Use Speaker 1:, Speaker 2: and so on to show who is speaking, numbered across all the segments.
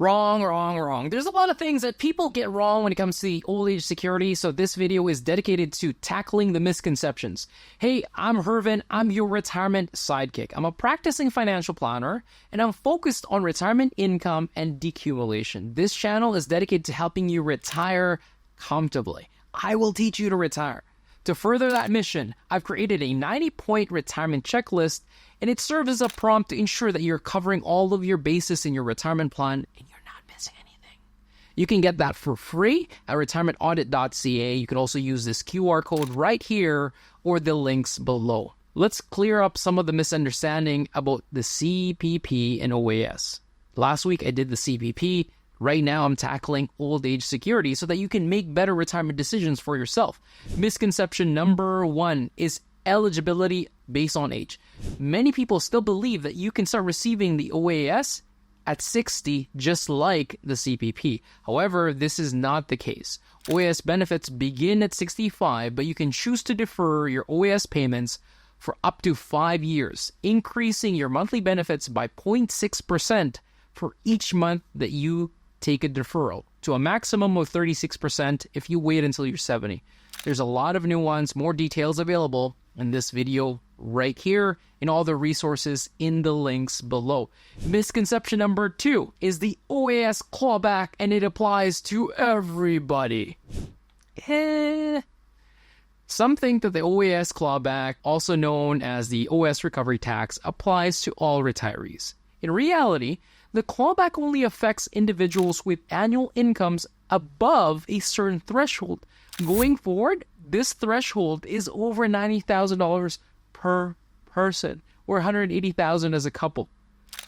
Speaker 1: Wrong, wrong, wrong. There's a lot of things that people get wrong when it comes to the old age security, so this video is dedicated to tackling the misconceptions. Hey, I'm Hervin. I'm your retirement sidekick. I'm a practicing financial planner, and I'm focused on retirement income and decumulation. This channel is dedicated to helping you retire comfortably. I will teach you to retire. To further that mission, I've created a 90-point retirement checklist, and it serves as a prompt to ensure that you're covering all of your bases in your retirement plan and you're not missing anything. You can get that for free at retirementaudit.ca. You can also use this QR code right here or the links below. Let's clear up some of the misunderstanding about the CPP and OAS. Last week I did the CPP. Right now, I'm tackling old age security so that you can make better retirement decisions for yourself. Misconception number 1 is eligibility based on age. Many people still believe that you can start receiving the OAS at 60, just like the CPP. However, this is not the case. OAS benefits begin at 65, but you can choose to defer your OAS payments for up to 5 years, increasing your monthly benefits by 0.6% for each month that you take a deferral, to a maximum of 36% if you wait until you're 70. There's a lot of nuance, more details available in this video right here, and all the resources in the links below. Misconception number 2 is the OAS clawback, and it applies to everybody. Some think that the OAS clawback, also known as the OAS recovery tax, applies to all retirees. In reality, the clawback only affects individuals with annual incomes above a certain threshold. Going forward, this threshold is over $90,000 per person, or $180,000 as a couple.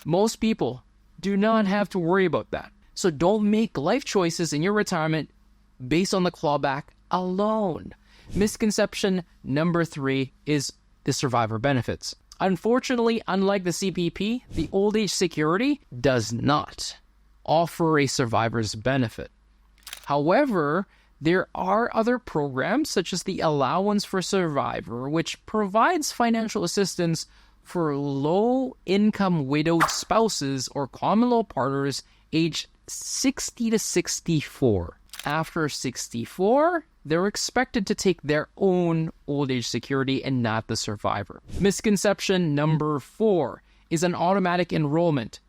Speaker 1: Most people do not have to worry about that. So don't make life choices in your retirement based on the clawback alone. Misconception number 3 is the survivor benefits. Unfortunately, unlike the CPP, the old age security does not offer a survivor's benefit. However, there are other programs such as the Allowance for Survivor, which provides financial assistance for low-income widowed spouses or common law partners aged 60 to 64. After 64, they're expected to take their own old age security and not the survivor. Misconception number 4 is an automatic enrollment.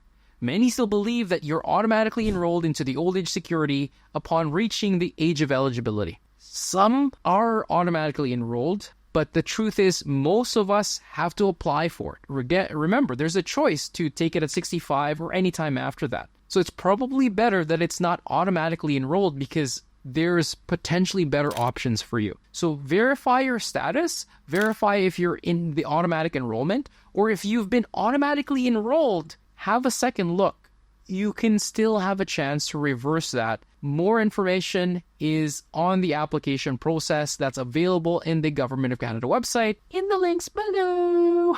Speaker 1: Many still believe that you're automatically enrolled into the old age security upon reaching the age of eligibility. Some are automatically enrolled, but the truth is most of us have to apply for it. Remember, there's a choice to take it at 65 or any time after that. So it's probably better that it's not automatically enrolled because there's potentially better options for you. So verify your status, verify if you're in the automatic enrollment, or if you've been automatically enrolled, have a second look. You can still have a chance to reverse that. More information is on the application process that's available in the Government of Canada website in the links below.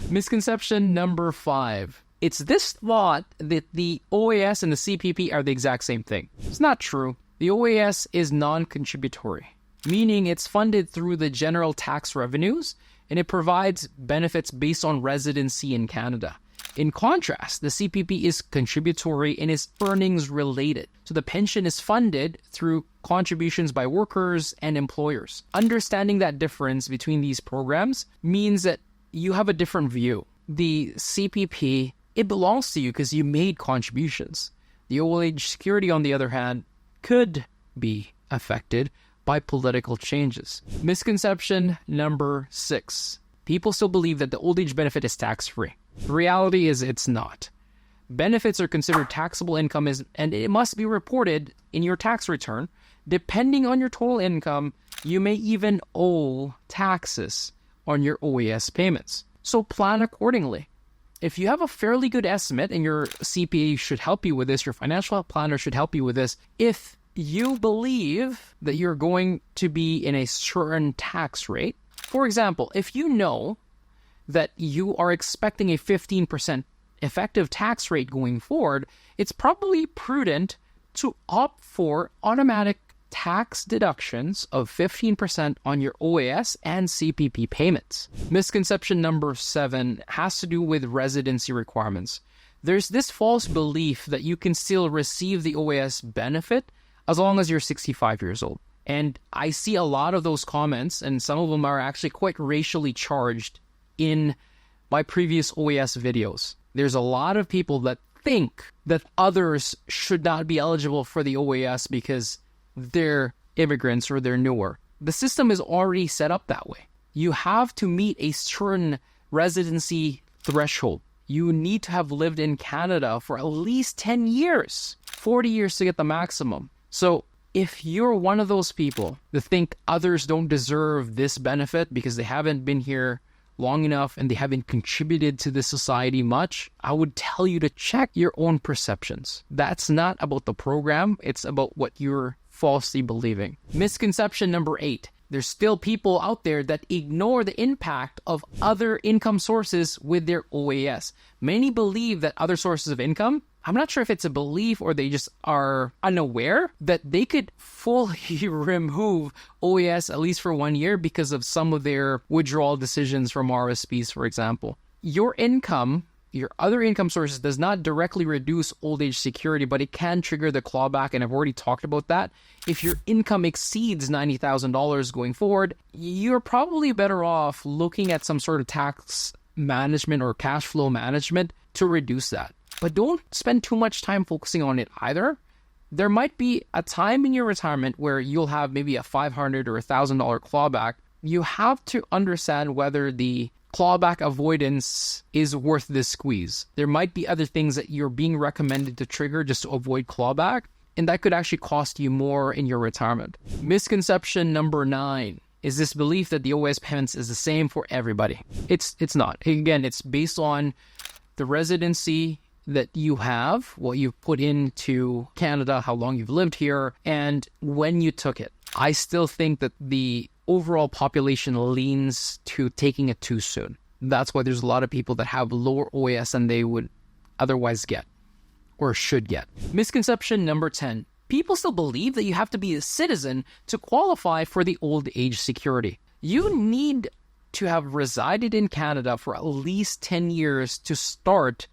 Speaker 1: Misconception number 5. It's this thought that the OAS and the CPP are the exact same thing. It's not true. The OAS is non-contributory, meaning it's funded through the general tax revenues, and it provides benefits based on residency in Canada. In contrast, the CPP is contributory and is earnings related. So the pension is funded through contributions by workers and employers. Understanding that difference between these programs means that you have a different view. The CPP, it belongs to you because you made contributions. The old age security, on the other hand, could be affected by political changes. Misconception number 6. People still believe that the old age benefit is tax-free. The reality is it's not. Benefits are considered taxable income and it must be reported in your tax return. Depending on your total income, you may even owe taxes on your OAS payments. So plan accordingly. If you have a fairly good estimate, and your CPA should help you with this, your financial planner should help you with this, if you believe that you're going to be in a certain tax rate, for example, if you know that you are expecting a 15% effective tax rate going forward, it's probably prudent to opt for automatic tax deductions of 15% on your OAS and CPP payments. Misconception number 7 has to do with residency requirements. There's this false belief that you can still receive the OAS benefit as long as you're 65 years old. And I see a lot of those comments, and some of them are actually quite racially charged in my previous OAS videos. There's a lot of people that think that others should not be eligible for the OAS because they're immigrants or they're newer. The system is already set up that way. You have to meet a certain residency threshold. You need to have lived in Canada for at least 10 years, 40 years to get the maximum. So if you're one of those people that think others don't deserve this benefit because they haven't been here long enough and they haven't contributed to the society much, I would tell you to check your own perceptions. That's not about the program. It's about what you're falsely believing. Misconception number 8. There's still people out there that ignore the impact of other income sources with their OAS. Many believe that other sources of income, I'm not sure if it's a belief or they just are unaware that they could fully remove OAS at least for 1 year because of some of their withdrawal decisions from RSPs, for example. Your income, your other income sources does not directly reduce old age security, but it can trigger the clawback, and I've already talked about that. If your income exceeds $90,000 going forward, you're probably better off looking at some sort of tax management or cash flow management to reduce that. But don't spend too much time focusing on it either. There might be a time in your retirement where you'll have maybe a $500 or $1,000 clawback. You have to understand whether the clawback avoidance is worth this squeeze. There might be other things that you're being recommended to trigger just to avoid clawback, and that could actually cost you more in your retirement. Misconception number 9 is this belief that the OAS payments is the same for everybody. It's not. Again, it's based on the residency that you have, what you've put into Canada, how long you've lived here, and when you took it. I still think that the overall population leans to taking it too soon. That's why there's a lot of people that have lower OAS than they would otherwise get or should get. Misconception number 10. People still believe that you have to be a citizen to qualify for the old age security. You need to have resided in Canada for at least 10 years to start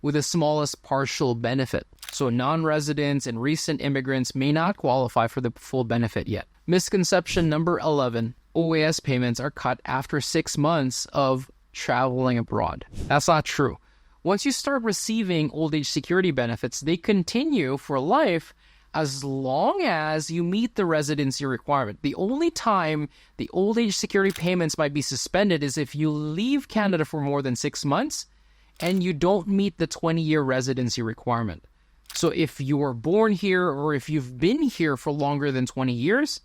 Speaker 1: with the smallest partial benefit. So non-residents and recent immigrants may not qualify for the full benefit yet. Misconception number 11. OAS payments are cut after 6 months of traveling abroad. That's not true. Once you start receiving old age security benefits, they continue for life as long as you meet the residency requirement. The only time the old age security payments might be suspended is if you leave Canada for more than 6 months and you don't meet the 20-year residency requirement. So if you were born here or if you've been here for longer than 20 years,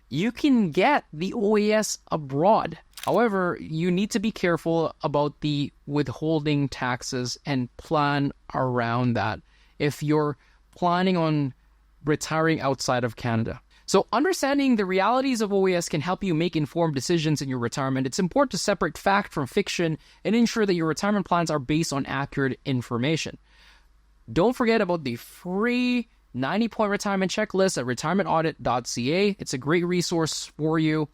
Speaker 1: you can get the OAS abroad. However, you need to be careful about the withholding taxes and plan around that if you're planning on retiring outside of Canada. So understanding the realities of OAS can help you make informed decisions in your retirement. It's important to separate fact from fiction and ensure that your retirement plans are based on accurate information. Don't forget about the free 90-point retirement checklist at retirementaudit.ca. It's a great resource for you.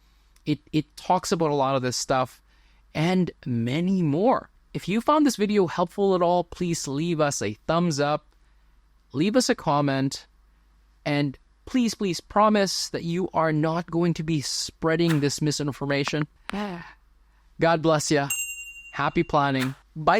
Speaker 1: It talks about a lot of this stuff and many more. If you found this video helpful at all, please leave us a thumbs up, leave us a comment, and please promise that you are not going to be spreading this misinformation. God bless you. Happy planning. Bye.